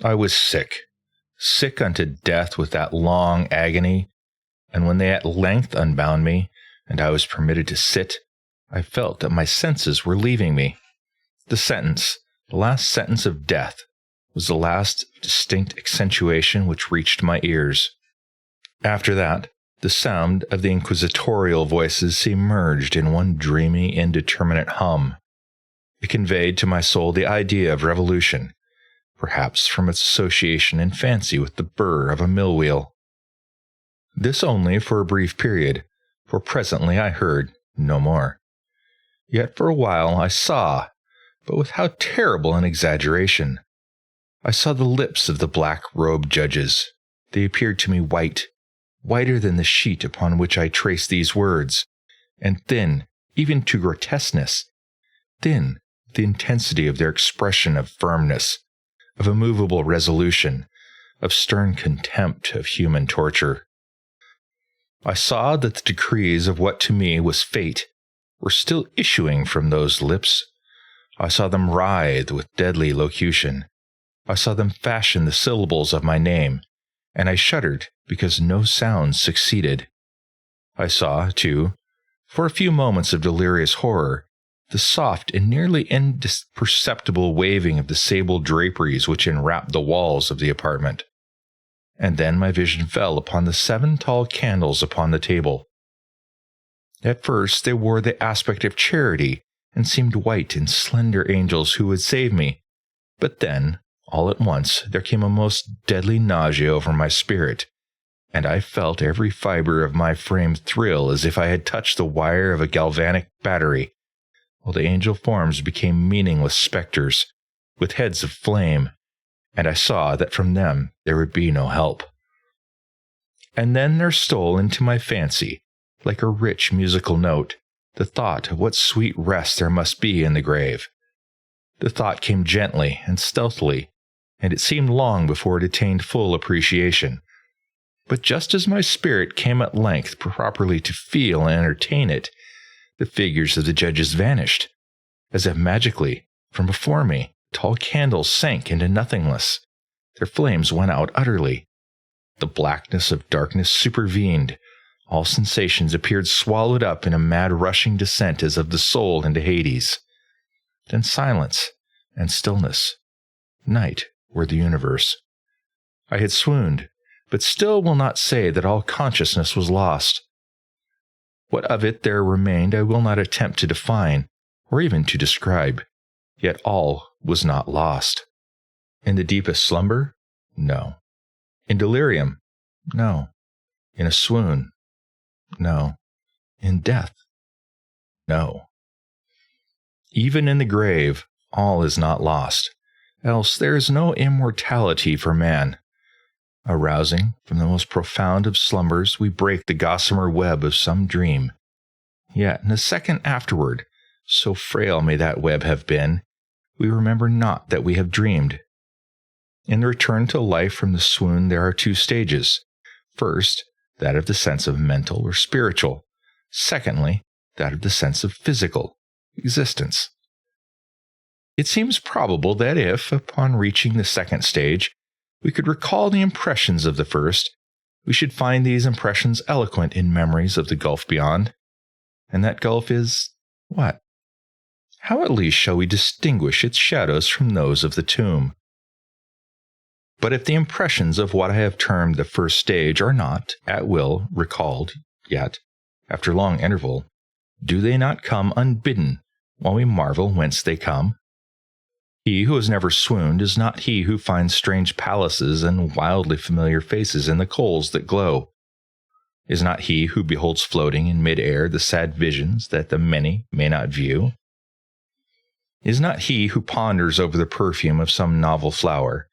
I was sick unto death with that long agony, and when they at length unbound me, and I was permitted to sit, I felt that my senses were leaving me. The last sentence of death, was the last distinct accentuation which reached my ears. After that, the sound of the inquisitorial voices seemed merged in one dreamy, indeterminate hum. It conveyed to my soul the idea of revolution, perhaps from its association in fancy with the burr of a mill wheel. This only for a brief period, for presently I heard no more. Yet for a while I saw, but with how terrible an exaggeration! I saw the lips of the black-robed judges. They appeared to me white, whiter than the sheet upon which I traced these words, and thin, even to grotesqueness, thin with the intensity of their expression of firmness, of immovable resolution, of stern contempt of human torture. I saw that the decrees of what to me was fate were still issuing from those lips. I saw them writhe with deadly locution. I saw them fashion the syllables of my name, and I shuddered because no sound succeeded. I saw, too, for a few moments of delirious horror, the soft and nearly imperceptible waving of the sable draperies which enwrapped the walls of the apartment. And then my vision fell upon the 7 tall candles upon the table. At first they wore the aspect of charity, and seemed white and slender angels who would save me. But then, all at once, there came a most deadly nausea over my spirit, and I felt every fibre of my frame thrill as if I had touched the wire of a galvanic battery, while the angel forms became meaningless spectres, with heads of flame, and I saw that from them there would be no help. And then there stole into my fancy, like a rich musical note, the thought of what sweet rest there must be in the grave. The thought came gently and stealthily, and it seemed long before it attained full appreciation. But just as my spirit came at length properly to feel and entertain it, the figures of the judges vanished. As if magically, from before me, tall candles sank into nothingness. Their flames went out utterly. The blackness of darkness supervened. All sensations appeared swallowed up in a mad rushing descent as of the soul into Hades. Then silence and stillness. Night were the universe. I had swooned, but still will not say that all consciousness was lost. What of it there remained I will not attempt to define, or even to describe. Yet all was not lost. In the deepest slumber? No. In delirium? No. In a swoon? No. In death? No. Even in the grave, all is not lost, else there is no immortality for man. Arousing from the most profound of slumbers, we break the gossamer web of some dream. Yet in a second afterward, so frail may that web have been, we remember not that we have dreamed. In the return to life from the swoon there are 2 stages. First, that of the sense of mental or spiritual. Secondly, that of the sense of physical existence. It seems probable that if, upon reaching the second stage, we could recall the impressions of the first, we should find these impressions eloquent in memories of the gulf beyond. And that gulf is what? How at least shall we distinguish its shadows from those of the tomb? But if the impressions of what I have termed the first stage are not, at will, recalled, yet, after long interval, do they not come unbidden, while we marvel whence they come? He who has never swooned is not he who finds strange palaces and wildly familiar faces in the coals that glow. Is not he who beholds floating in mid-air the sad visions that the many may not view? Is not he who ponders over the perfume of some novel flower?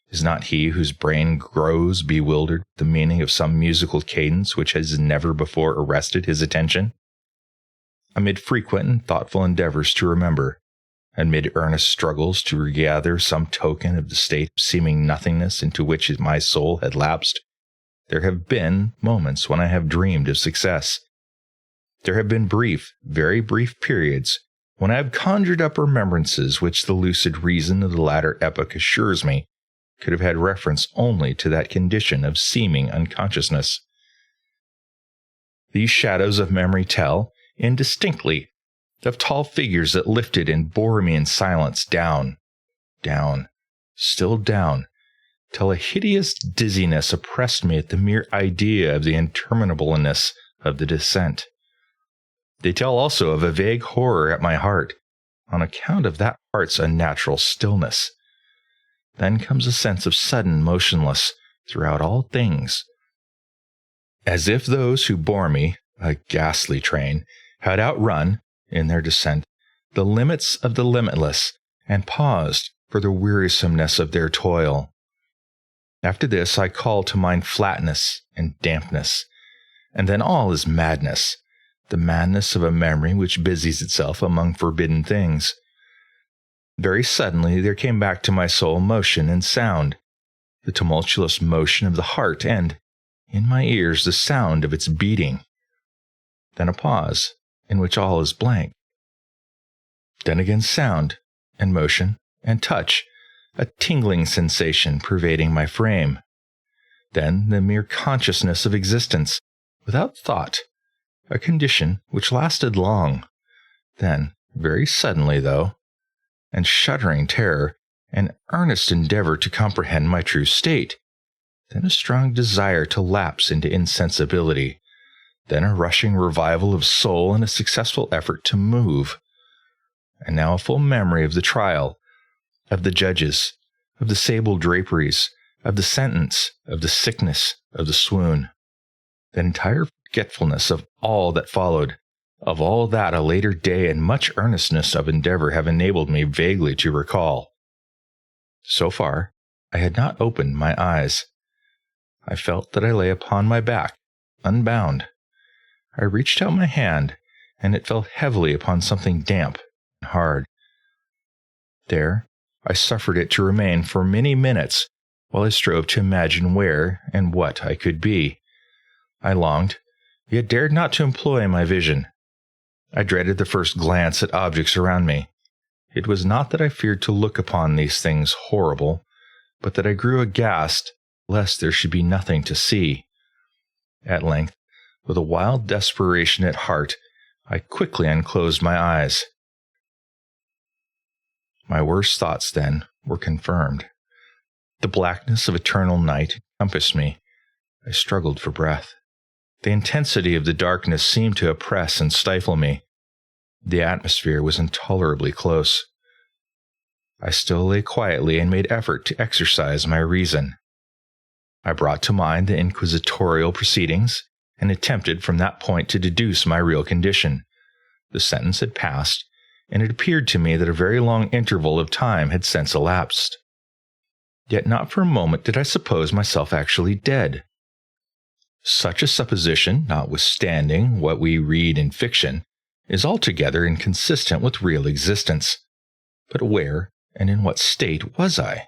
Is not he whose brain grows bewildered the meaning of some musical cadence which has never before arrested his attention? Amid frequent and thoughtful endeavors to remember, amid earnest struggles to regather some token of the state of seeming nothingness into which my soul had lapsed, there have been moments when I have dreamed of success. There have been brief, very brief periods when I have conjured up remembrances which the lucid reason of the latter epoch assures me could have had reference only to that condition of seeming unconsciousness. These shadows of memory tell, indistinctly, of tall figures that lifted and bore me in silence down, still down, till a hideous dizziness oppressed me at the mere idea of the interminableness of the descent. They tell also of a vague horror at my heart, on account of that heart's unnatural stillness. Then comes a sense of sudden motionless throughout all things, as if those who bore me, a ghastly train, had outrun, in their descent, the limits of the limitless, and paused for the wearisomeness of their toil. After this I call to mind flatness and dampness, and then all is madness, the madness of a memory which busies itself among forbidden things. Very suddenly there came back to my soul motion and sound, the tumultuous motion of the heart, and, in my ears, the sound of its beating. Then a pause, in which all is blank. Then again sound, and motion, and touch, a tingling sensation pervading my frame. Then the mere consciousness of existence, without thought, a condition which lasted long. Then, very suddenly though, and shuddering terror, an earnest endeavor to comprehend my true state. Then a strong desire to lapse into insensibility. Then a rushing revival of soul and a successful effort to move. And now a full memory of the trial, of the judges, of the sable draperies, of the sentence, of the sickness, of the swoon. Then entire forgetfulness of all that followed, of all that a later day and much earnestness of endeavor have enabled me vaguely to recall. So far, I had not opened my eyes. I felt that I lay upon my back, unbound. I reached out my hand, and it fell heavily upon something damp and hard. There, I suffered it to remain for many minutes, while I strove to imagine where and what I could be. I longed, yet dared not to employ my vision. I dreaded the first glance at objects around me. It was not that I feared to look upon these things horrible, but that I grew aghast lest there should be nothing to see. At length, with a wild desperation at heart, I quickly unclosed my eyes. My worst thoughts, then, were confirmed. The blackness of eternal night encompassed me. I struggled for breath. The intensity of the darkness seemed to oppress and stifle me. The atmosphere was intolerably close. I still lay quietly and made effort to exercise my reason. I brought to mind the inquisitorial proceedings, and attempted from that point to deduce my real condition. The sentence had passed, and it appeared to me that a very long interval of time had since elapsed. Yet not for a moment did I suppose myself actually dead. Such a supposition, notwithstanding what we read in fiction, is altogether inconsistent with real existence. But where and in what state was I?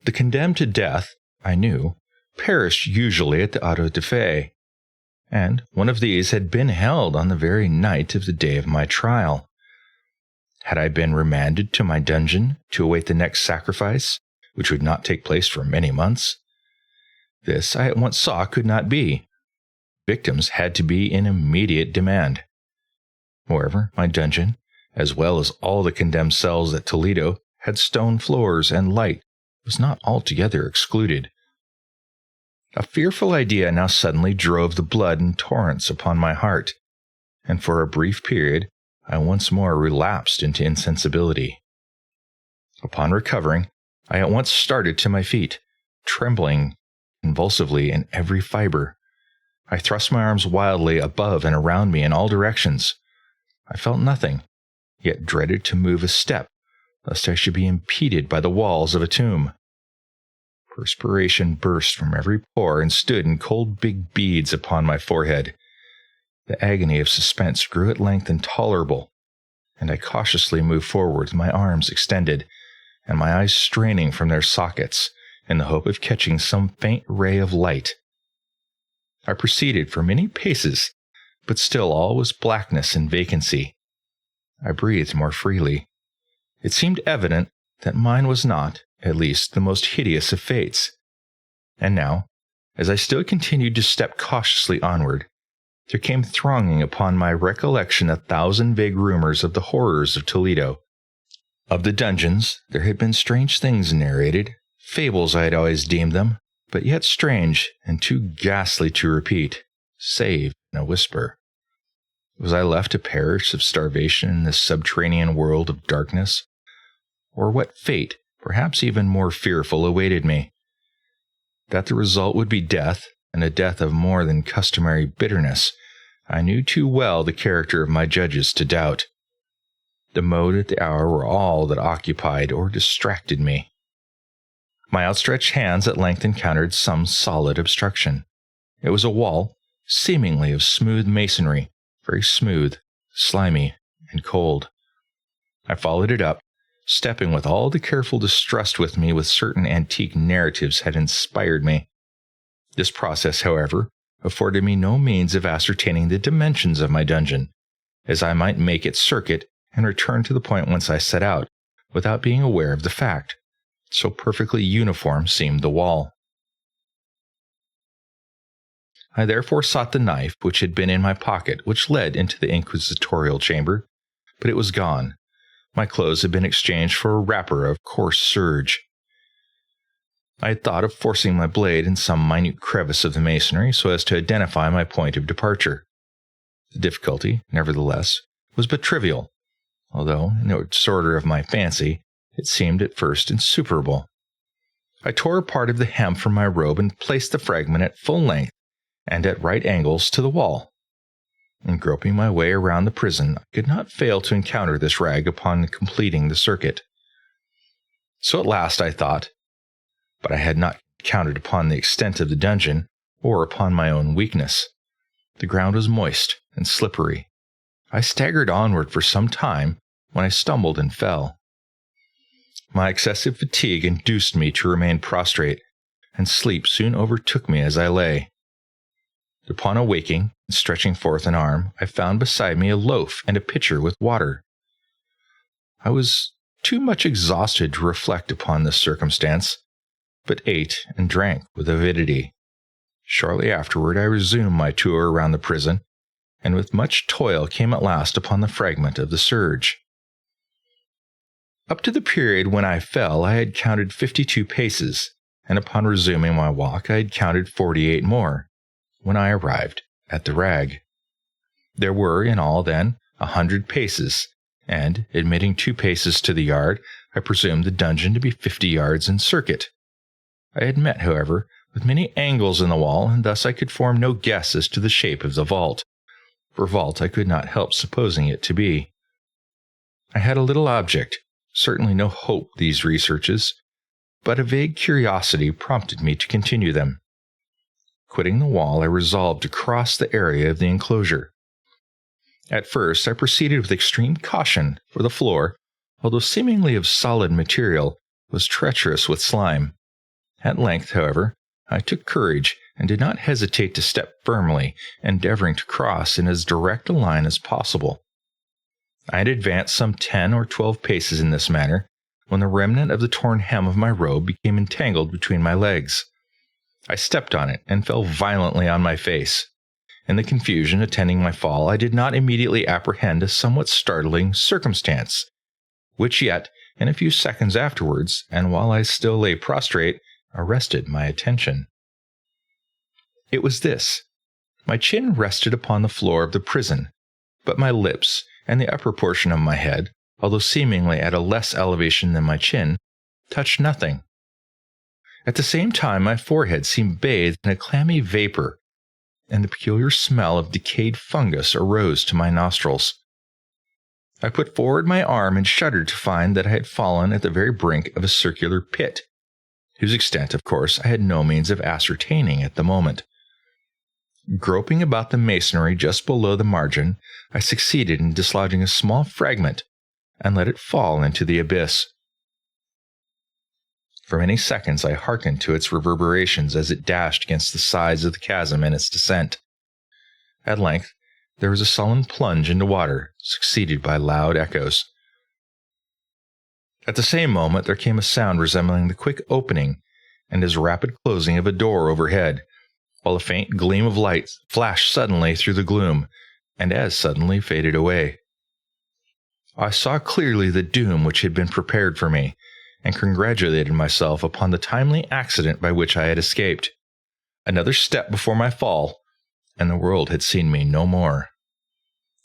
The condemned to death, I knew, perished usually at the auto de fe, and one of these had been held on the very night of the day of my trial. Had I been remanded to my dungeon to await the next sacrifice, which would not take place for many months? This I at once saw could not be. Victims had to be in immediate demand. Moreover, my dungeon, as well as all the condemned cells at Toledo, had stone floors, and light was not altogether excluded. A fearful idea now suddenly drove the blood in torrents upon my heart, and for a brief period I once more relapsed into insensibility. Upon recovering, I at once started to my feet, trembling convulsively in every fibre. I thrust my arms wildly above and around me in all directions. I felt nothing, yet dreaded to move a step, lest I should be impeded by the walls of a tomb. Perspiration burst from every pore and stood in cold big beads upon my forehead. The agony of suspense grew at length intolerable, and I cautiously moved forward with my arms extended, and my eyes straining from their sockets, in the hope of catching some faint ray of light. I proceeded for many paces, but still all was blackness and vacancy. I breathed more freely. It seemed evident that mine was not, at least the most hideous of fates. And now, as I still continued to step cautiously onward, there came thronging upon my recollection 1,000 vague rumors of the horrors of Toledo. Of the dungeons, there had been strange things narrated, fables I had always deemed them, but yet strange and too ghastly to repeat, save in a whisper. Was I left to perish of starvation in this subterranean world of darkness? Or what fate, perhaps even more fearful, awaited me? That the result would be death, and a death of more than customary bitterness, I knew too well the character of my judges to doubt. The mode at the hour were all that occupied or distracted me. My outstretched hands at length encountered some solid obstruction. It was a wall, seemingly of smooth masonry, very smooth, slimy, and cold. I followed it up, stepping with all the careful distrust with me with certain antique narratives had inspired me. This process, however, afforded me no means of ascertaining the dimensions of my dungeon, as I might make its circuit and return to the point whence I set out, without being aware of the fact. So perfectly uniform seemed the wall. I therefore sought the knife which had been in my pocket, which led into the inquisitorial chamber, but it was gone. My clothes had been exchanged for a wrapper of coarse serge. I had thought of forcing my blade in some minute crevice of the masonry so as to identify my point of departure. The difficulty, nevertheless, was but trivial, although, in the disorder of my fancy, it seemed at first insuperable. I tore a part of the hem from my robe and placed the fragment at full length and at right angles to the wall. In groping my way around the prison, I could not fail to encounter this rag upon completing the circuit. So at last I thought, but I had not counted upon the extent of the dungeon or upon my own weakness. The ground was moist and slippery. I staggered onward for some time when I stumbled and fell. My excessive fatigue induced me to remain prostrate, and sleep soon overtook me as I lay. Upon awaking and stretching forth an arm, I found beside me a loaf and a pitcher with water. I was too much exhausted to reflect upon this circumstance, but ate and drank with avidity. Shortly afterward I resumed my tour around the prison, and with much toil came at last upon the fragment of the serge. Up to the period when I fell I had counted 52 paces, and upon resuming my walk I had counted 48 more, when I arrived at the rag. There were in all, then, 100 paces, and, admitting 2 paces to the yard, I presumed the dungeon to be 50 yards in circuit. I had met, however, with many angles in the wall, and thus I could form no guess as to the shape of the vault, for vault I could not help supposing it to be. I had a little object, certainly no hope these researches, but a vague curiosity prompted me to continue them. Quitting the wall, I resolved to cross the area of the enclosure. At first I proceeded with extreme caution, for the floor, although seemingly of solid material, was treacherous with slime. At length, however, I took courage and did not hesitate to step firmly, endeavoring to cross in as direct a line as possible. I had advanced some 10 or 12 paces in this manner, when the remnant of the torn hem of my robe became entangled between my legs. I stepped on it and fell violently on my face. In the confusion attending my fall, I did not immediately apprehend a somewhat startling circumstance, which yet, in a few seconds afterwards, and while I still lay prostrate, arrested my attention. It was this. My chin rested upon the floor of the prison, but my lips and the upper portion of my head, although seemingly at a less elevation than my chin, touched nothing. At the same time, my forehead seemed bathed in a clammy vapor, and the peculiar smell of decayed fungus arose to my nostrils. I put forward my arm and shuddered to find that I had fallen at the very brink of a circular pit, whose extent, of course, I had no means of ascertaining at the moment. Groping about the masonry just below the margin, I succeeded in dislodging a small fragment and let it fall into the abyss. For many seconds I hearkened to its reverberations as it dashed against the sides of the chasm in its descent. At length there was a sullen plunge into water, succeeded by loud echoes. At the same moment, there came a sound resembling the quick opening and as rapid closing of a door overhead, while a faint gleam of light flashed suddenly through the gloom, and as suddenly faded away. I saw clearly the doom which had been prepared for me, and congratulated myself upon the timely accident by which I had escaped. Another step before my fall, and the world had seen me no more.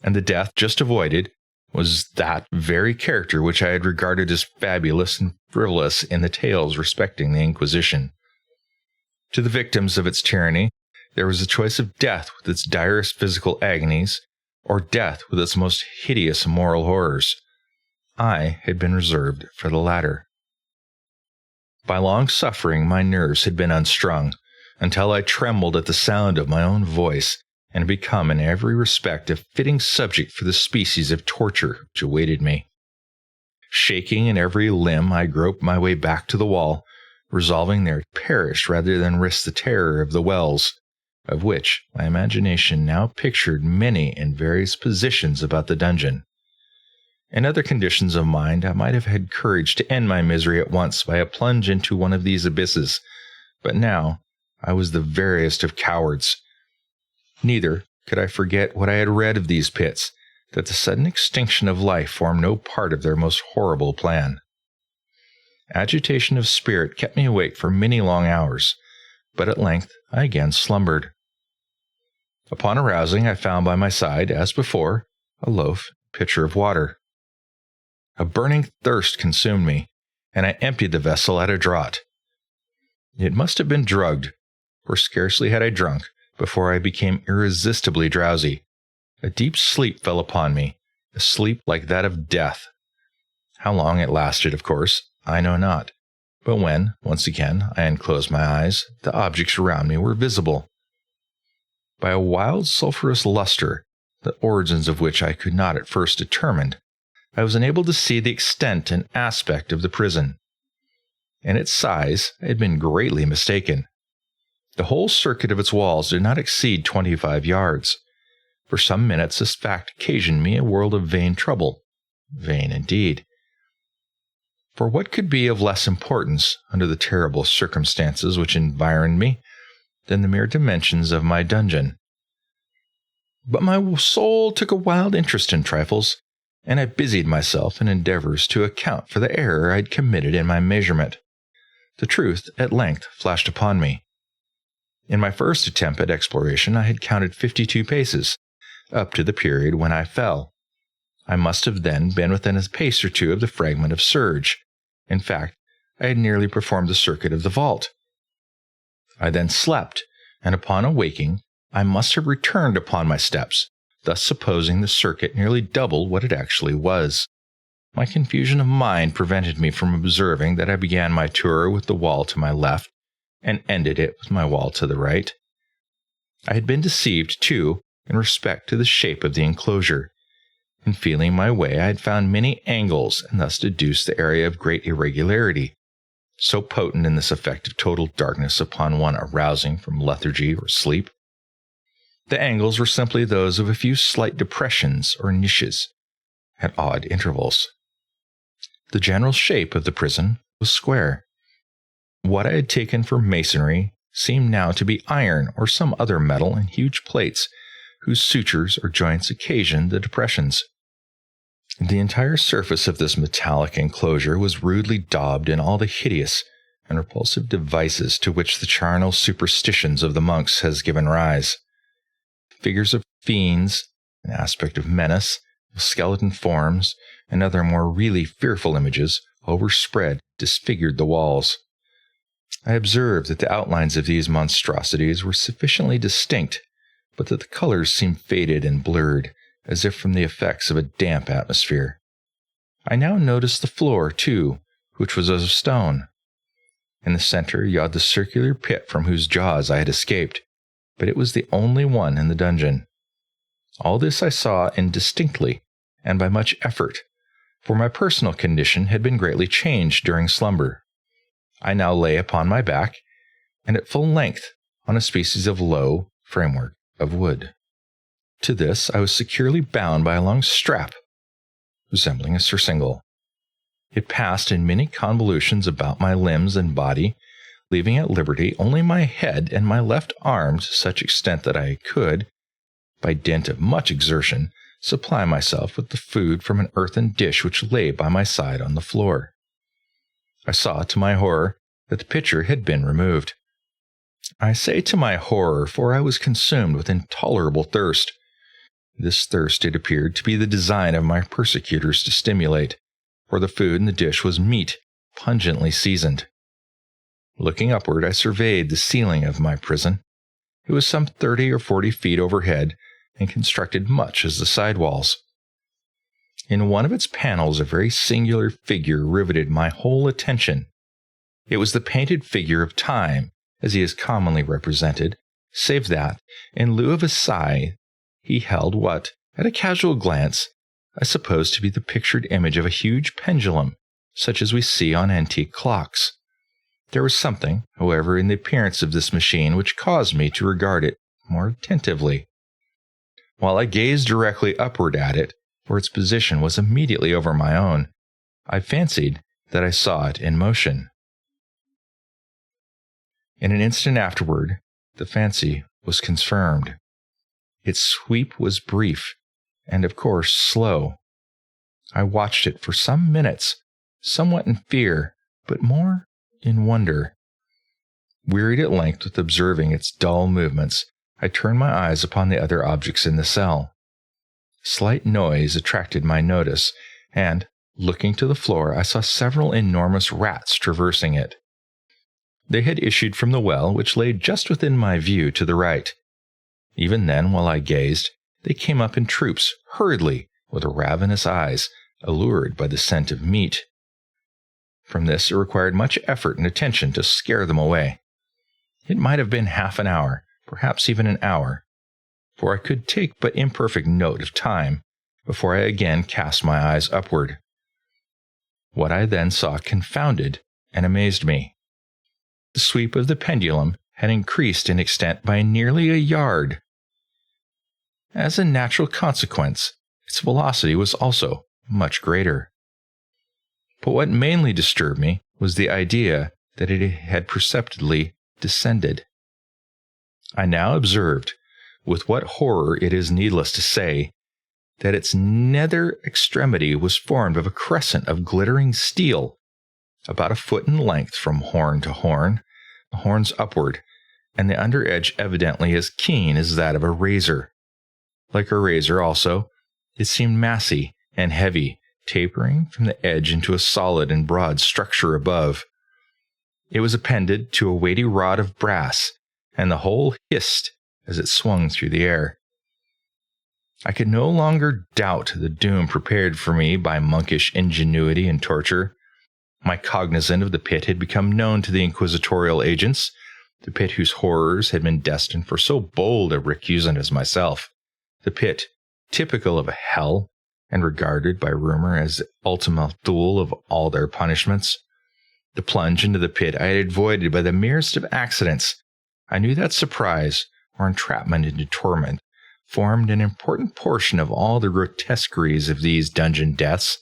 And the death just avoided was that very character which I had regarded as fabulous and frivolous in the tales respecting the Inquisition. To the victims of its tyranny, there was a choice of death with its direst physical agonies, or death with its most hideous moral horrors. I had been reserved for the latter. By long suffering, my nerves had been unstrung, until I trembled at the sound of my own voice, and had become in every respect a fitting subject for the species of torture which awaited me. Shaking in every limb, I groped my way back to the wall, resolving there to perish rather than risk the terror of the wells, of which my imagination now pictured many in various positions about the dungeon. In other conditions of mind, I might have had courage to end my misery at once by a plunge into one of these abysses, but now I was the veriest of cowards. Neither could I forget what I had read of these pits, that the sudden extinction of life formed no part of their most horrible plan. Agitation of spirit kept me awake for many long hours, but at length I again slumbered. Upon arousing, I found by my side, as before, a loaf and pitcher of water. A burning thirst consumed me, and I emptied the vessel at a draught. It must have been drugged, for scarcely had I drunk before I became irresistibly drowsy. A deep sleep fell upon me, a sleep like that of death. How long it lasted, of course, I know not, but when, once again, I unclosed my eyes, the objects around me were visible. By a wild sulphurous luster, the origins of which I could not at first determine, I was enabled to see the extent and aspect of the prison. In its size, I had been greatly mistaken. The whole circuit of its walls did not exceed 25 yards. For some minutes this fact occasioned me a world of vain trouble. Vain indeed. For what could be of less importance, under the terrible circumstances which environed me, than the mere dimensions of my dungeon? But my soul took a wild interest in trifles, and I busied myself in endeavors to account for the error I had committed in my measurement. The truth at length flashed upon me. In my first attempt at exploration, I had counted 52 paces, up to the period when I fell. I must have then been within a pace or two of the fragment of serge. In fact, I had nearly performed the circuit of the vault. I then slept, and upon awaking, I must have returned upon my steps, thus supposing the circuit nearly double what it actually was. My confusion of mind prevented me from observing that I began my tour with the wall to my left, and ended it with my wall to the right. I had been deceived, too, in respect to the shape of the enclosure. In feeling my way, I had found many angles, and thus deduced the area of great irregularity, so potent in this effect of total darkness upon one arousing from lethargy or sleep. The angles were simply those of a few slight depressions or niches, at odd intervals. The general shape of the prison was square. What I had taken for masonry seemed now to be iron or some other metal in huge plates, whose sutures or joints occasioned the depressions. The entire surface of this metallic enclosure was rudely daubed in all the hideous and repulsive devices to which the charnel superstitions of the monks has given rise. Figures of fiends, an aspect of menace, of skeleton forms, and other more really fearful images, overspread, disfigured the walls. I observed that the outlines of these monstrosities were sufficiently distinct, but that the colors seemed faded and blurred, as if from the effects of a damp atmosphere. I now noticed the floor, too, which was of stone. In the center yawned the circular pit from whose jaws I had escaped, but it was the only one in the dungeon. All this I saw indistinctly, and by much effort, for my personal condition had been greatly changed during slumber. I now lay upon my back, and at full length, on a species of low framework of wood. To this I was securely bound by a long strap, resembling a surcingle. It passed in many convolutions about my limbs and body, leaving at liberty only my head and my left arm to such extent that I could, by dint of much exertion, supply myself with the food from an earthen dish which lay by my side on the floor. I saw, to my horror, that the pitcher had been removed. I say to my horror, for I was consumed with intolerable thirst. This thirst it appeared to be the design of my persecutors to stimulate, for the food in the dish was meat, pungently seasoned. Looking upward, I surveyed the ceiling of my prison. It was some 30 or 40 feet overhead, and constructed much as the side walls. In one of its panels a very singular figure riveted my whole attention. It was the painted figure of Time, as he is commonly represented, save that, in lieu of a scythe, he held what, at a casual glance, I supposed to be the pictured image of a huge pendulum, such as we see on antique clocks. There was something, however, in the appearance of this machine which caused me to regard it more attentively. While I gazed directly upward at it, for its position was immediately over my own, I fancied that I saw it in motion. In an instant afterward, the fancy was confirmed. Its sweep was brief, and of course slow. I watched it for some minutes, somewhat in fear, but more in wonder. Wearied at length with observing its dull movements, I turned my eyes upon the other objects in the cell. Slight noise attracted my notice, and, looking to the floor, I saw several enormous rats traversing it. They had issued from the well, which lay just within my view to the right. Even then, while I gazed, they came up in troops, hurriedly, with ravenous eyes, allured by the scent of meat. From this it required much effort and attention to scare them away. It might have been half an hour, perhaps even an hour, for I could take but imperfect note of time before I again cast my eyes upward. What I then saw confounded and amazed me. The sweep of the pendulum had increased in extent by nearly a yard. As a natural consequence, its velocity was also much greater. But what mainly disturbed me was the idea that it had perceptibly descended. I now observed, with what horror it is needless to say, that its nether extremity was formed of a crescent of glittering steel, about a foot in length from horn to horn, the horns upward, and the under edge evidently as keen as that of a razor. Like a razor also, it seemed massy and heavy, tapering from the edge into a solid and broad structure above. It was appended to a weighty rod of brass, and the whole hissed as it swung through the air. I could no longer doubt the doom prepared for me by monkish ingenuity and torture. My cognizance of the pit had become known to the inquisitorial agents, the pit whose horrors had been destined for so bold a recusant as myself, the pit typical of a hell, and regarded by rumor as the ultima thule of all their punishments. The plunge into the pit I had avoided by the merest of accidents. I knew that surprise, or entrapment into torment, formed an important portion of all the grotesqueries of these dungeon deaths.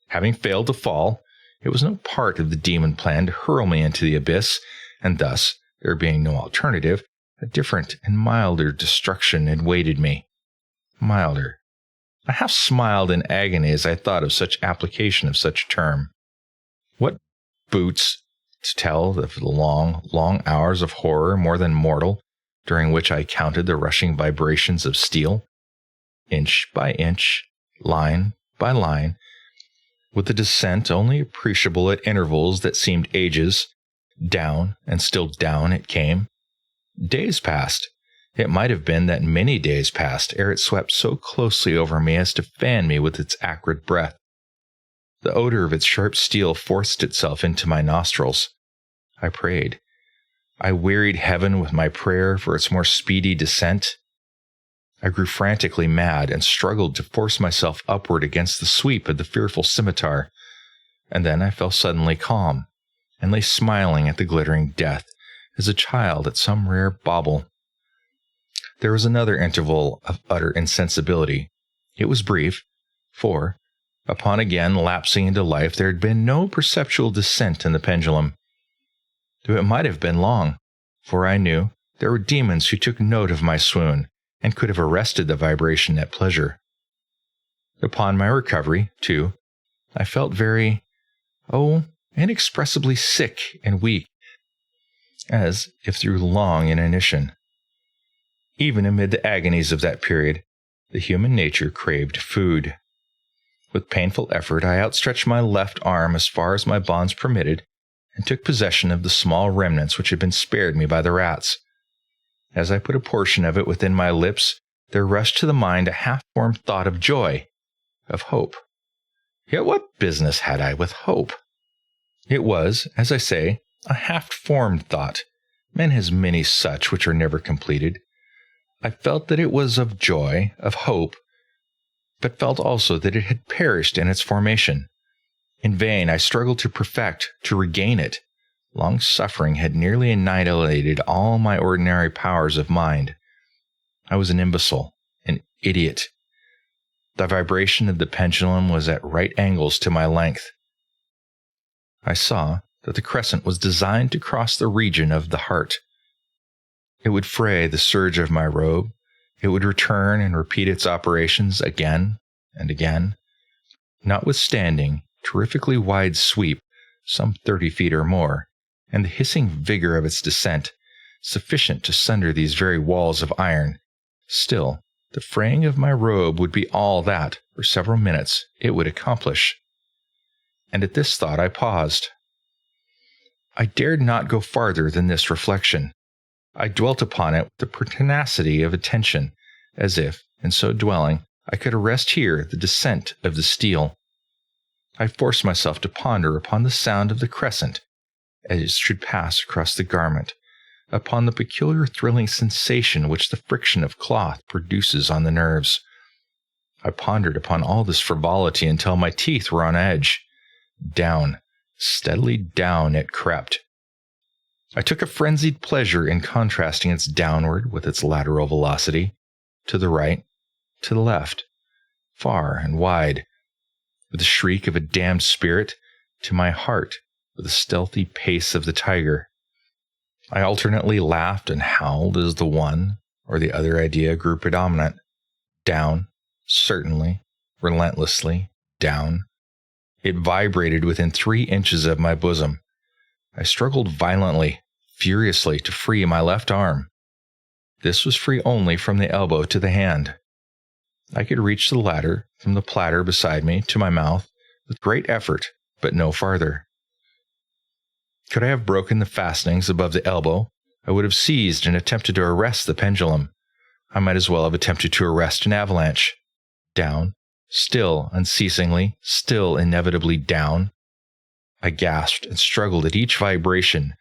Having failed to fall, it was no part of the demon plan to hurl me into the abyss, and thus, there being no alternative, a different and milder destruction had waited me. Milder. I half smiled in agony as I thought of such application of such a term. What boots to tell of the long, long hours of horror more than mortal, during which I counted the rushing vibrations of steel, inch by inch, line by line, with the descent only appreciable at intervals that seemed ages. Down and still down it came. Days passed. It might have been that many days passed ere it swept so closely over me as to fan me with its acrid breath. The odor of its sharp steel forced itself into my nostrils. I prayed. I wearied heaven with my prayer for its more speedy descent. I grew frantically mad and struggled to force myself upward against the sweep of the fearful scimitar, and then I fell suddenly calm, and lay smiling at the glittering death, as a child at some rare bauble. There was another interval of utter insensibility. It was brief, for, Upon again lapsing into life, there had been no perceptual descent in the pendulum, though it might have been long, for I knew there were demons who took note of my swoon and could have arrested the vibration at pleasure. Upon my recovery, too, I felt very, inexpressibly sick and weak, as if through long inanition. Even amid the agonies of that period, the human nature craved food. With painful effort, I outstretched my left arm as far as my bonds permitted and took possession of the small remnants which had been spared me by the rats. As I put a portion of it within my lips, there rushed to the mind a half-formed thought of joy, of hope. Yet what business had I with hope? It was, as I say, a half-formed thought. Man has many such which are never completed. I felt that it was of joy, of hope, but felt also that it had perished in its formation. In vain I struggled to perfect, to regain it. Long suffering had nearly annihilated all my ordinary powers of mind. I was an imbecile, an idiot. The vibration of the pendulum was at right angles to my length. I saw that the crescent was designed to cross the region of the heart. It would fray the serge of my robe. It would return and repeat its operations again and again. Notwithstanding terrifically wide sweep, some 30 feet or more, and the hissing vigor of its descent, sufficient to sunder these very walls of iron, still, the fraying of my robe would be all that, for several minutes, it would accomplish. And at this thought I paused. I dared not go farther than this reflection. I dwelt upon it with the pertinacity of attention, as if, in so dwelling, I could arrest here the descent of the steel. I forced myself to ponder upon the sound of the crescent as it should pass across the garment, upon the peculiar thrilling sensation which the friction of cloth produces on the nerves. I pondered upon all this frivolity until my teeth were on edge. Down, steadily down it crept. I took a frenzied pleasure in contrasting its downward with its lateral velocity, to the right, to the left, far and wide, with the shriek of a damned spirit, to my heart, with the stealthy pace of the tiger. I alternately laughed and howled as the one or the other idea grew predominant. Down, certainly, relentlessly, down. It vibrated within 3 inches of my bosom. I struggled violently, furiously, to free my left arm. This was free only from the elbow to the hand. I could reach the latter from the platter beside me to my mouth with great effort, but no farther. Could I have broken the fastenings above the elbow, I would have seized and attempted to arrest the pendulum. I might as well have attempted to arrest an avalanche. Down, still unceasingly, still inevitably down. I gasped and struggled at each vibration.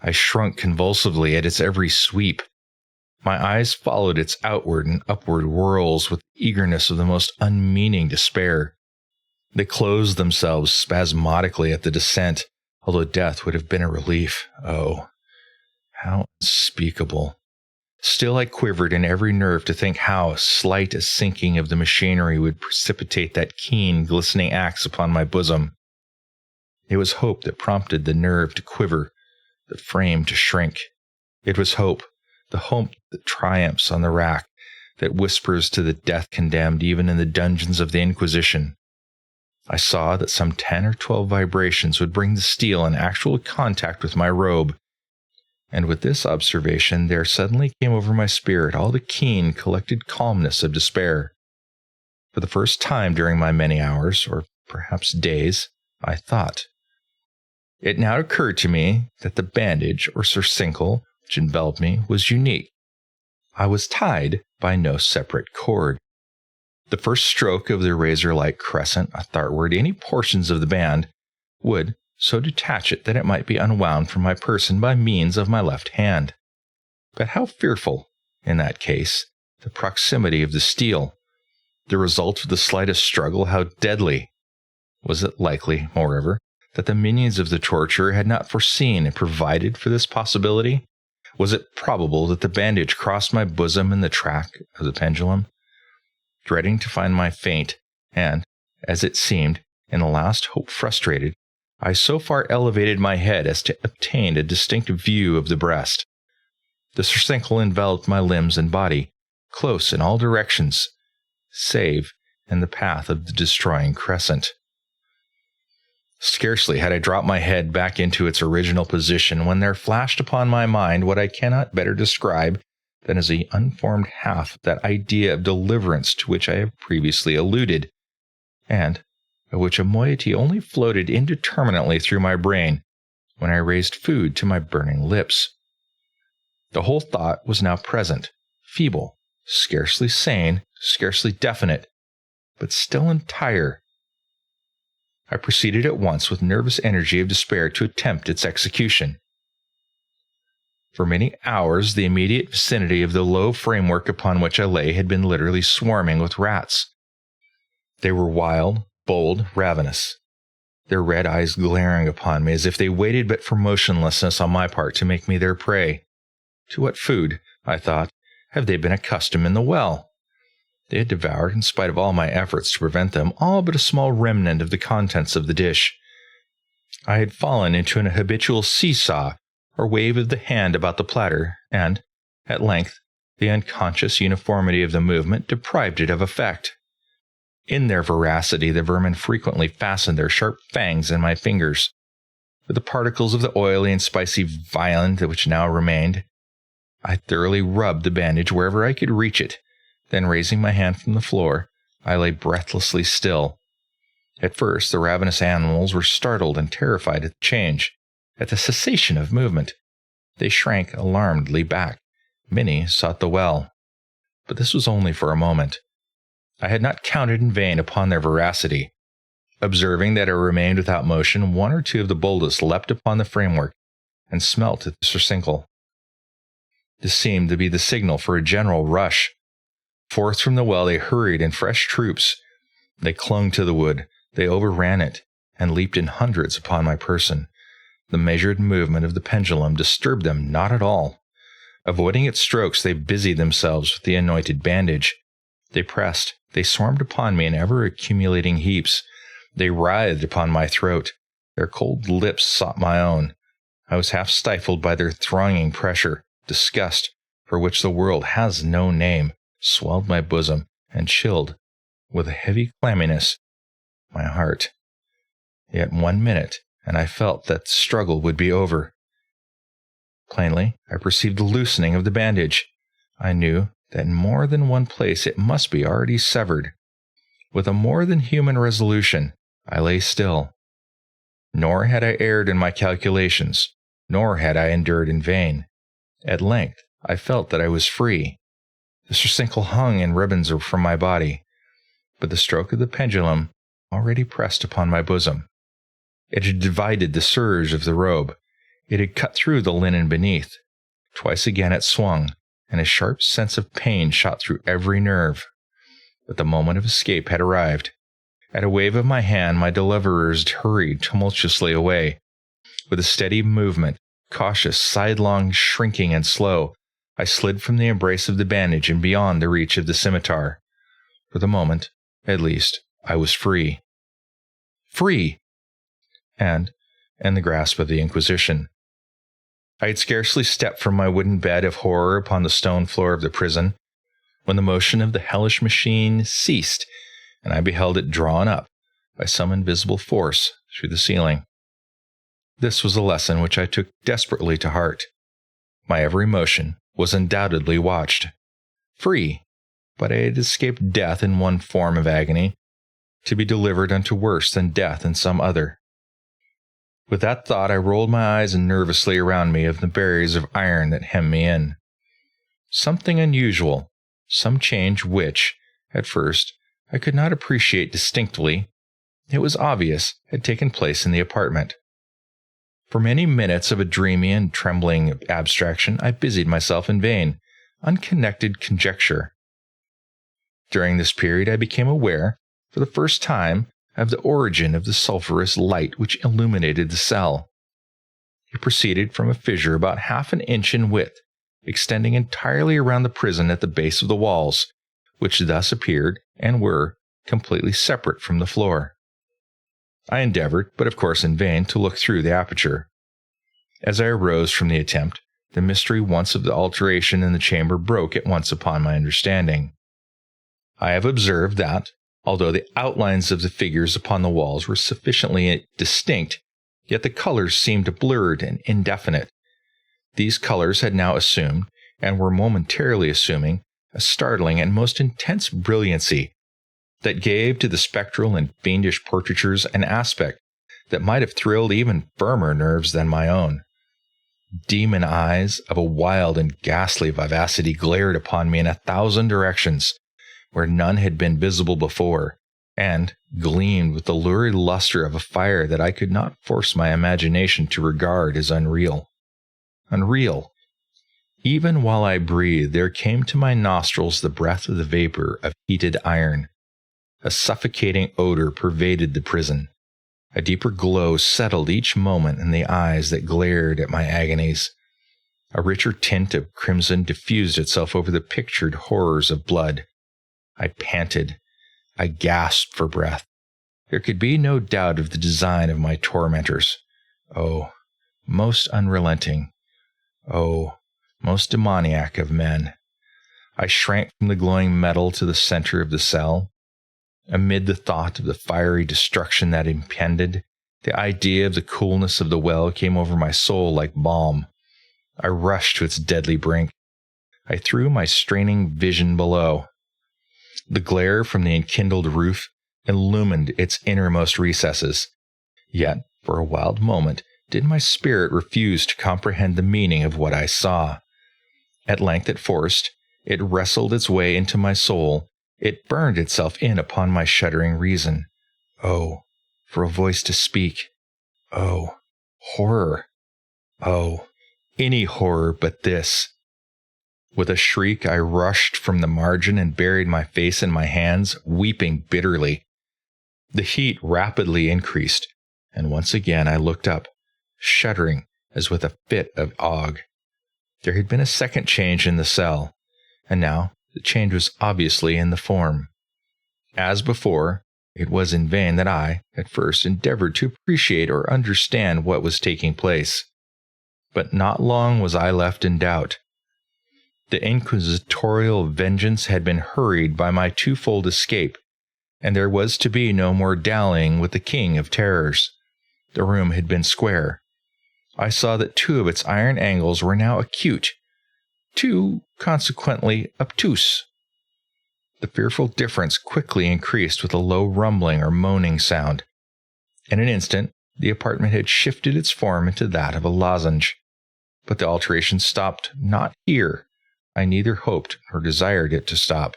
I shrunk convulsively at its every sweep. My eyes followed its outward and upward whirls with the eagerness of the most unmeaning despair. They closed themselves spasmodically at the descent, although death would have been a relief. Oh, how unspeakable. Still I quivered in every nerve to think how slight a sinking of the machinery would precipitate that keen, glistening axe upon my bosom. It was hope that prompted the nerve to quiver, the frame to shrink. It was hope, the hope that triumphs on the rack, that whispers to the death-condemned even in the dungeons of the Inquisition. I saw that some 10 or 12 vibrations would bring the steel in actual contact with my robe, and with this observation there suddenly came over my spirit all the keen, collected calmness of despair. For the first time during my many hours, or perhaps days, I thought. It now occurred to me that the bandage or surcingle which enveloped me was unique. I was tied by no separate cord. The first stroke of the razor-like crescent athwartward any portions of the band would so detach it that it might be unwound from my person by means of my left hand. But how fearful, in that case, the proximity of the steel! The result of the slightest struggle, how deadly! Was it likely, moreover, that the minions of the torturer had not foreseen and provided for this possibility? Was it probable that the bandage crossed my bosom in the track of the pendulum? Dreading to find my faint, and, As it seemed, in the last hope frustrated, I so far elevated my head as to obtain a distinct view of the breast. The surcincle enveloped my limbs and body, close in all directions, save in the path of the destroying crescent. Scarcely had I dropped my head back into its original position when there flashed upon my mind what I cannot better describe than as the unformed half of that idea of deliverance to which I have previously alluded, and of which a moiety only floated indeterminately through my brain when I raised food to my burning lips. The whole thought was now present, feeble, scarcely sane, scarcely definite, but still entire. I proceeded at once with nervous energy of despair to attempt its execution. For many hours, the immediate vicinity of the low framework upon which I lay had been literally swarming with rats. They were wild, bold, ravenous, their red eyes glaring upon me as if they waited but for motionlessness on my part to make me their prey. To what food, I thought, have they been accustomed in the well? They had devoured, in spite of all my efforts to prevent them, all but a small remnant of the contents of the dish. I had fallen into an habitual seesaw, or wave of the hand about the platter, and, at length, the unconscious uniformity of the movement deprived it of effect. In their voracity, the vermin frequently fastened their sharp fangs in my fingers. With the particles of the oily and spicy viand which now remained, I thoroughly rubbed the bandage wherever I could reach it. Then, raising my hand from the floor, I lay breathlessly still. At first, the ravenous animals were startled and terrified at the change, at the cessation of movement. They shrank alarmedly back. Many sought the well. But this was only for a moment. I had not counted in vain upon their voracity. Observing that I remained without motion, one or two of the boldest leapt upon the framework and smelt at the surcincle. This seemed to be the signal for a general rush. Forth from the well they hurried in fresh troops. They clung to the wood, they overran it, and leaped in hundreds upon my person. The measured movement of the pendulum disturbed them not at all. Avoiding its strokes, they busied themselves with the anointed bandage. They pressed, they swarmed upon me in ever-accumulating heaps. They writhed upon my throat. Their cold lips sought my own. I was half stifled by their thronging pressure. Disgust, for which the world has no name, swelled my bosom, and chilled, with a heavy clamminess, my heart. Yet 1 minute, and I felt that the struggle would be over. Plainly, I perceived the loosening of the bandage. I knew that in more than one place it must be already severed. With a more than human resolution, I lay still. Nor had I erred in my calculations, nor had I endured in vain. At length, I felt that I was free. The surcincle hung in ribbons from my body, but the stroke of the pendulum already pressed upon my bosom. It had divided the serge of the robe. It had cut through the linen beneath. Twice again it swung, and a sharp sense of pain shot through every nerve. But the moment of escape had arrived. At a wave of my hand, my deliverers hurried tumultuously away. With a steady movement, cautious, sidelong, shrinking, and slow, I slid from the embrace of the bandage and beyond the reach of the scimitar. For the moment, at least, I was free. Free! And in the grasp of the Inquisition. I had scarcely stepped from my wooden bed of horror upon the stone floor of the prison, when the motion of the hellish machine ceased, and I beheld it drawn up by some invisible force through the ceiling. This was a lesson which I took desperately to heart. My every motion was undoubtedly watched. Free, but I had escaped death in one form of agony, to be delivered unto worse than death in some other. With that thought, I rolled my eyes nervously around me of the barriers of iron that hemmed me in. Something unusual, some change which, at first, I could not appreciate distinctly, it was obvious, had taken place in the apartment. For many minutes of a dreamy and trembling abstraction, I busied myself in vain, unconnected conjecture. During this period, I became aware, for the first time, of the origin of the sulphurous light which illuminated the cell. It proceeded from a fissure about half an inch in width, extending entirely around the prison at the base of the walls, which thus appeared, and were, completely separate from the floor. I endeavored, but of course in vain, to look through the aperture. As I arose from the attempt, the mystery once of the alteration in the chamber broke at once upon my understanding. I have observed that, although the outlines of the figures upon the walls were sufficiently distinct, yet the colors seemed blurred and indefinite. These colors had now assumed, and were momentarily assuming, a startling and most intense brilliancy that gave to the spectral and fiendish portraitures an aspect that might have thrilled even firmer nerves than my own. Demon eyes of a wild and ghastly vivacity glared upon me in 1,000 directions, where none had been visible before, and gleamed with the lurid luster of a fire that I could not force my imagination to regard as unreal. Unreal. Even while I breathed, there came to my nostrils the breath of the vapor of heated iron. A suffocating odor pervaded the prison. A deeper glow settled each moment in the eyes that glared at my agonies. A richer tint of crimson diffused itself over the pictured horrors of blood. I panted. I gasped for breath. There could be no doubt of the design of my tormentors. Oh, most unrelenting. Oh, most demoniac of men. I shrank from the glowing metal to the center of the cell. Amid the thought of the fiery destruction that impended, the idea of the coolness of the well came over my soul like balm. I rushed to its deadly brink. I threw my straining vision below. The glare from the enkindled roof illumined its innermost recesses. Yet, for a wild moment, did my spirit refuse to comprehend the meaning of what I saw. At length it forced, it wrestled its way into my soul, it burned itself in upon my shuddering reason. Oh, for a voice to speak. Oh, horror. Oh, any horror but this. With a shriek, I rushed from the margin and buried my face in my hands, weeping bitterly. The heat rapidly increased, and once again I looked up, shuddering as with a fit of ague. There had been a second change in the cell, and now the change was obviously in the form. As before, it was in vain that I, at first, endeavored to appreciate or understand what was taking place. But not long was I left in doubt. The inquisitorial vengeance had been hurried by my twofold escape, and there was to be no more dallying with the king of terrors. The room had been square. I saw that 2 of its iron angles were now acute, 2 consequently obtuse. The fearful difference quickly increased with a low rumbling or moaning sound. In an instant, the apartment had shifted its form into that of a lozenge. But the alteration stopped not here. I neither hoped nor desired it to stop.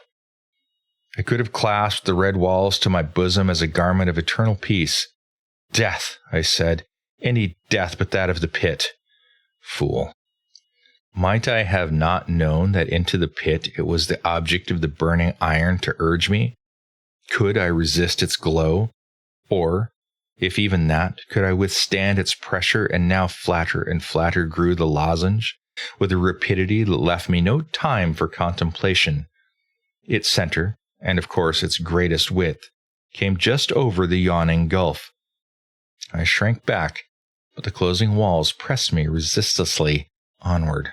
I could have clasped the red walls to my bosom as a garment of eternal peace. Death, I said, any death but that of the pit. Fool. Might I have not known that into the pit it was the object of the burning iron to urge me? Could I resist its glow? Or, if even that, could I withstand its pressure? And now flatter and flatter grew the lozenge, with a rapidity that left me no time for contemplation. Its center, and of course its greatest width, came just over the yawning gulf. I shrank back, but the closing walls pressed me resistlessly onward.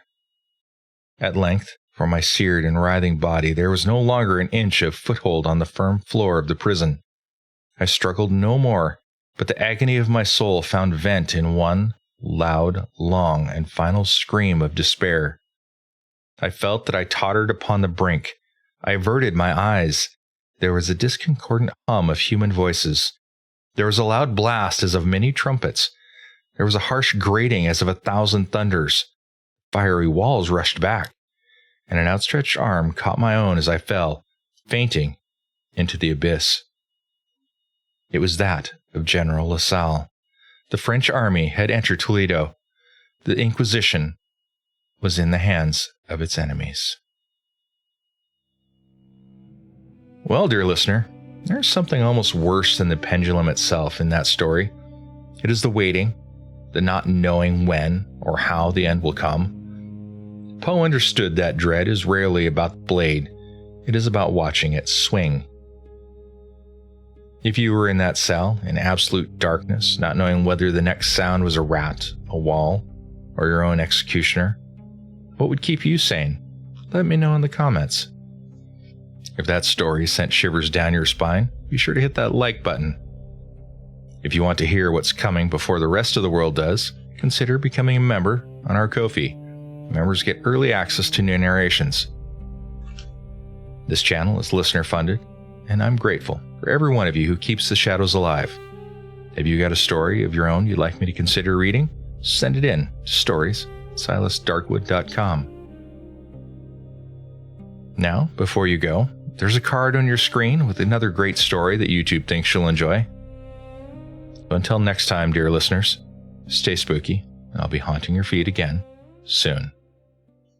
At length, for my seared and writhing body, there was no longer an inch of foothold on the firm floor of the prison. I struggled no more, but the agony of my soul found vent in one loud, long, and final scream of despair. I felt that I tottered upon the brink. I averted my eyes. There was a discordant hum of human voices. There was a loud blast as of many trumpets. There was a harsh grating as of 1,000 thunders. Fiery walls rushed back, and an outstretched arm caught my own as I fell, fainting, into the abyss. It was that of General LaSalle. The French army had entered Toledo. The Inquisition was in the hands of its enemies. Well, dear listener, there's something almost worse than the pendulum itself in that story. It is the waiting, the not knowing when or how the end will come. Poe understood that dread is rarely about the blade. It is about watching it swing. If you were in that cell, in absolute darkness, not knowing whether the next sound was a rat, a wall, or your own executioner, what would keep you sane? Let me know in the comments. If that story sent shivers down your spine, be sure to hit that like button. If you want to hear what's coming before the rest of the world does, consider becoming a member on our Ko-fi. Members get early access to new narrations. This channel is listener funded, and I'm grateful for every one of you who keeps the shadows alive. Have you got a story of your own you'd like me to consider reading? Send it in to stories@silasdarkwood.com. Now, before you go, there's a card on your screen with another great story that YouTube thinks you'll enjoy. Until next time, dear listeners, stay spooky, and I'll be haunting your feet again soon.